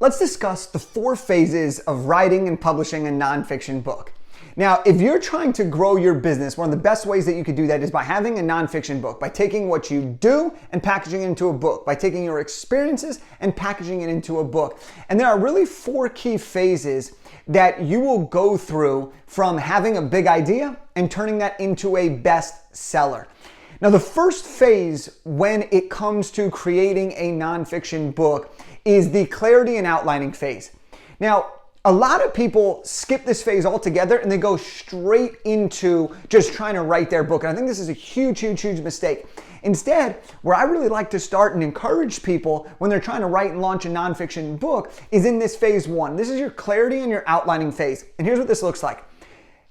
Let's discuss the 4 phases of writing and publishing a nonfiction book. Now, if you're trying to grow your business, one of the best ways that you could do that is by having a nonfiction book, by taking what you do and packaging it into a book, by taking your experiences and packaging it into a book. And there are really 4 key phases that you will go through from having a big idea and turning that into a bestseller. Now, the first phase when it comes to creating a nonfiction book is the clarity and outlining phase. Now, a lot of people skip this phase altogether and they go straight into just trying to write their book. And I think this is a huge mistake. Instead, where I really like to start and encourage people when they're trying to write and launch a nonfiction book is in this phase 1. This is your clarity and your outlining phase. And here's what this looks like.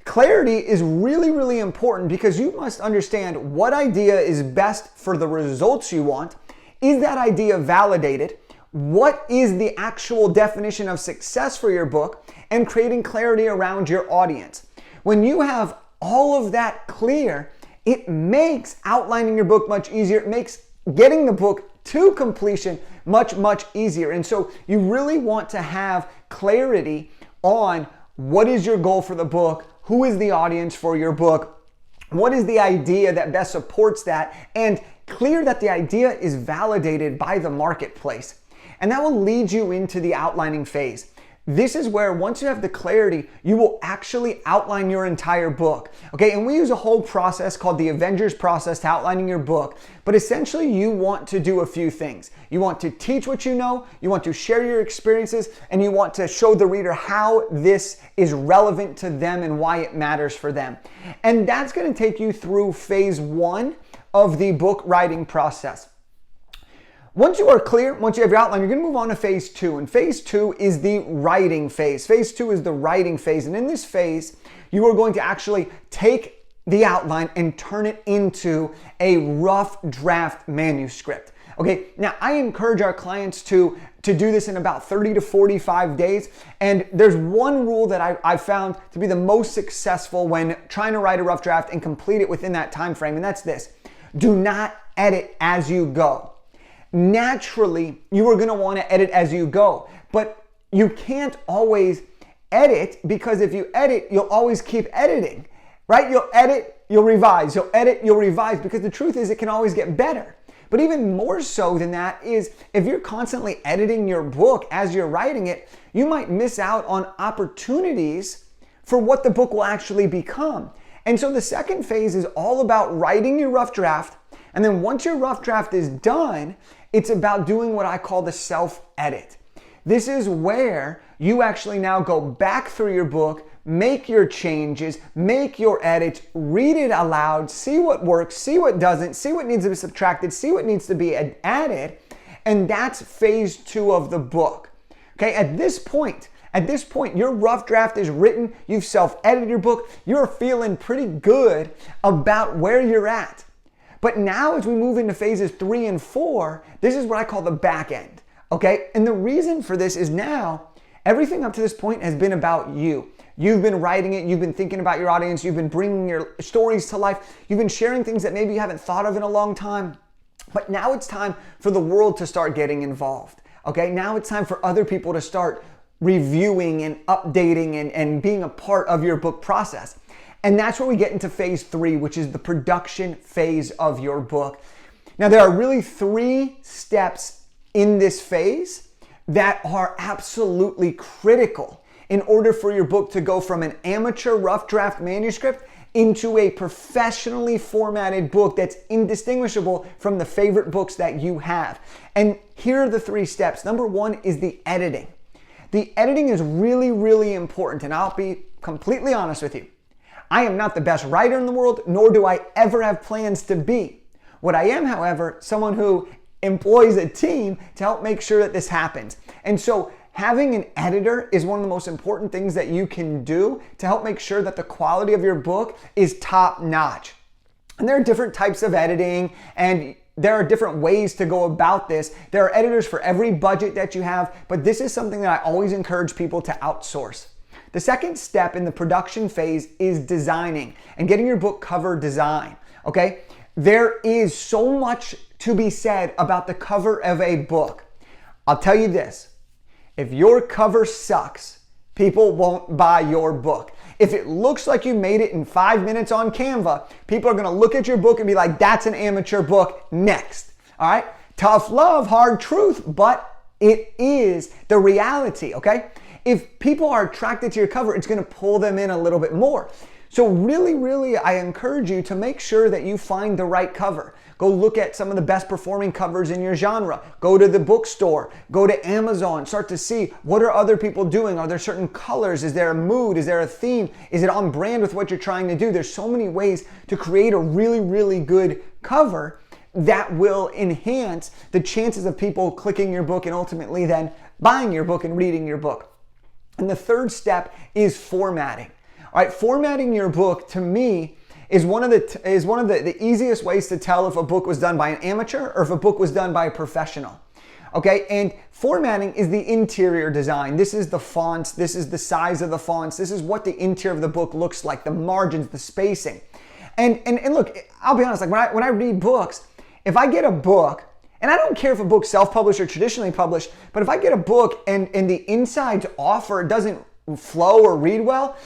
Clarity is really important because you must understand what idea is best for the results you want. Is that idea validated? What is the actual definition of success for your book? And creating clarity around your audience. When you have all of that clear, it makes outlining your book much easier. It makes getting the book to completion much easier. And so you really want to have clarity on what is your goal for the book, who is the audience for your book, what is the idea that best supports that, and clear that the idea is validated by the marketplace. And that will lead you into the outlining phase. This is where once you have the clarity, you will actually outline your entire book. Okay, and we use a whole process called the Avengers process to outlining your book. But essentially you want to do a few things. You want to teach what you know, you want to share your experiences, and you want to show the reader how this is relevant to them and why it matters for them. And that's going to take you through phase 1 of the book writing process. Once you are clear, once you have your outline, you're going to move on to phase 2. And phase 2 is the writing phase. Phase 2 is the writing phase. And in this phase, you are going to actually take the outline and turn it into a rough draft manuscript. Okay, now I encourage our clients to do this in about 30 to 45 days. And there's one rule that I found to be the most successful when trying to write a rough draft and complete it within that time frame. And that's this: do not edit as you go. Naturally, you are going to want to edit as you go, but you can't always edit, because if you edit, you'll always keep editing, right? You'll edit, you'll revise, you'll edit, you'll revise, because the truth is it can always get better. But even more so than that is if you're constantly editing your book as you're writing it, you might miss out on opportunities for what the book will actually become. And so the second phase is all about writing your rough draft. And then once your rough draft is done, it's about doing what I call the self-edit. This is where you actually now go back through your book, make your changes, make your edits, read it aloud, see what works, see what doesn't, see what needs to be subtracted, see what needs to be added. And that's phase 2 of the book. Okay, at this point, your rough draft is written, you've self-edited your book, you're feeling pretty good about where you're at. But now as we move into phases 3 and 4, this is what I call the back end, okay? And the reason for this is now everything up to this point has been about you. You've been writing it, you've been thinking about your audience, you've been bringing your stories to life, you've been sharing things that maybe you haven't thought of in a long time. But now it's time for the world to start getting involved, okay? Now it's time for other people to start reviewing and updating and being a part of your book process. And that's where we get into phase 3, which is the production phase of your book. Now, there are really 3 steps in this phase that are absolutely critical in order for your book to go from an amateur rough draft manuscript into a professionally formatted book that's indistinguishable from the favorite books that you have. And here are the 3 steps. Number 1 is the editing. The editing is really important, and I'll be completely honest with you. I am not the best writer in the world, nor do I ever have plans to be. What I am, however, someone who employs a team to help make sure that this happens. And so having an editor is one of the most important things that you can do to help make sure that the quality of your book is top notch. And there are different types of editing, and there are different ways to go about this. There are editors for every budget that you have, but this is something that I always encourage people to outsource. The second step in the production phase is designing and getting your book cover design, okay? There is so much to be said about the cover of a book. I'll tell you this, If your cover sucks, people won't buy your book. If it looks like you made it in 5 minutes on Canva, people are going to look at your book and be like, that's an amateur book, next. All right? Tough love, hard truth, but it is the reality, okay? If people are attracted to your cover, it's going to pull them in a little bit more. So really, I encourage you to make sure that you find the right cover. Go look at some of the best performing covers in your genre. Go to the bookstore. Go to Amazon. Start to see, what are other people doing? Are there certain colors? Is there a mood? Is there a theme? Is it on brand with what you're trying to do? There's so many ways to create a really good cover that will enhance the chances of people clicking your book and ultimately then buying your book and reading your book. And the third step is formatting. All right, formatting your book, to me, is one of the easiest ways to tell if a book was done by an amateur or if a book was done by a professional. Okay, and formatting is the interior design. This is the fonts, this is the size of the fonts, this is what the interior of the book looks like, the margins, the spacing. And look, I'll be honest, like when I read books, if I get a book, and I don't care if a book's self-published or traditionally published, but if I get a book and the inside's off or it doesn't flow or read well,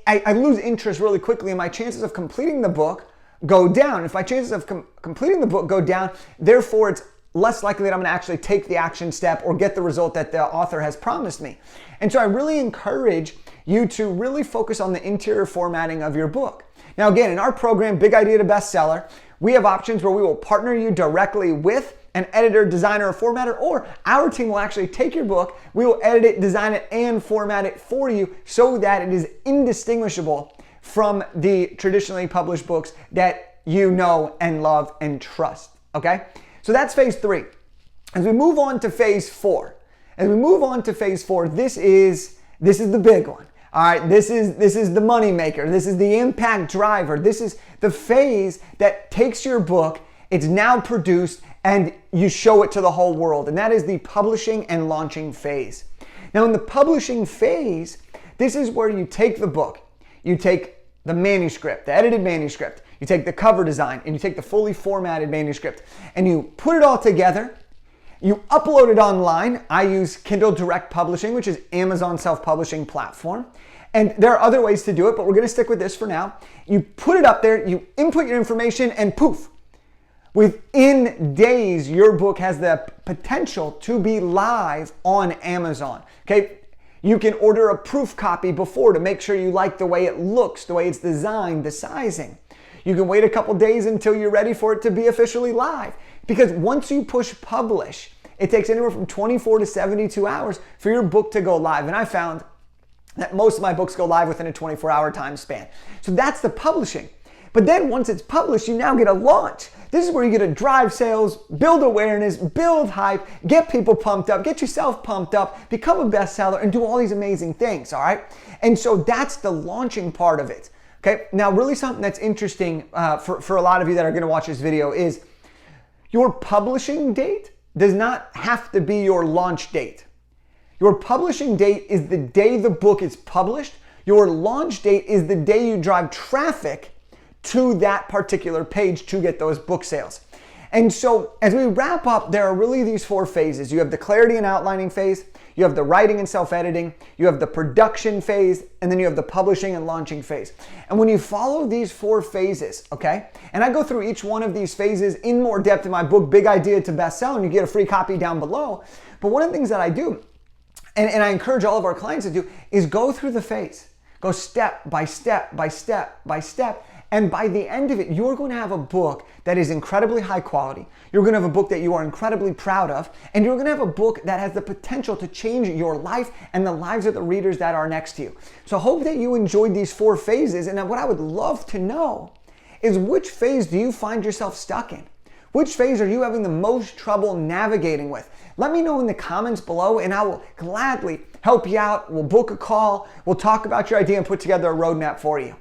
I lose interest really quickly and my chances of completing the book go down. If my chances of completing the book go down, therefore it's less likely that I'm gonna actually take the action step or get the result that the author has promised me. And so I really encourage you to really focus on the interior formatting of your book. Now again, in our program, Big Idea to Bestseller, we have options where we will partner you directly with an editor, designer, or formatter, or our team will actually take your book, we will edit it, design it, and format it for you so that it is indistinguishable from the traditionally published books that you know and love and trust, okay? So that's phase 3. As we move on to phase 4, this is the big one. All right, this is the money maker. This is the impact driver. This is the phase that takes your book, it's now produced, and you show it to the whole world. And that is the publishing and launching phase. Now in the publishing phase, this is where you take the book, you take the manuscript, the edited manuscript, you take the cover design, and you take the fully formatted manuscript, and you put it all together, you upload it online. I use Kindle Direct Publishing, which is Amazon's self-publishing platform. And there are other ways to do it, but we're gonna stick with this for now. You put it up there, you input your information, and poof, within days, your book has the potential to be live on Amazon, okay? You can order a proof copy before to make sure you like the way it looks, the way it's designed, the sizing. You can wait a couple days until you're ready for it to be officially live. Because once you push publish, it takes anywhere from 24 to 72 hours for your book to go live. And I found that most of my books go live within a 24-hour time span. So that's the publishing. But then once it's published, you now get a launch. This is where you get to drive sales, build awareness, build hype, get people pumped up, get yourself pumped up, become a bestseller, and do all these amazing things, all right? And so that's the launching part of it, okay? Now, really something that's interesting for a lot of you that are gonna watch this video is your publishing date does not have to be your launch date. Your publishing date is the day the book is published. Your launch date is the day you drive traffic to that particular page to get those book sales. And so as we wrap up, there are really these 4 phases. You have the clarity and outlining phase, you have the writing and self-editing, you have the production phase, and then you have the publishing and launching phase. And when you follow these 4 phases, okay, and I go through each one of these phases in more depth in my book, Big Idea to Bestseller, and you get a free copy down below. But one of the things that I do, and I encourage all of our clients to do, is go through the phase. Go step by step by step by step. And by the end of it, you're going to have a book that is incredibly high quality. You're going to have a book that you are incredibly proud of. And you're going to have a book that has the potential to change your life and the lives of the readers that are next to you. So I hope that you enjoyed these 4 phases. And what I would love to know is, which phase do you find yourself stuck in? Which phase are you having the most trouble navigating with? Let me know in the comments below and I will gladly help you out. We'll book a call. We'll talk about your idea and put together a roadmap for you.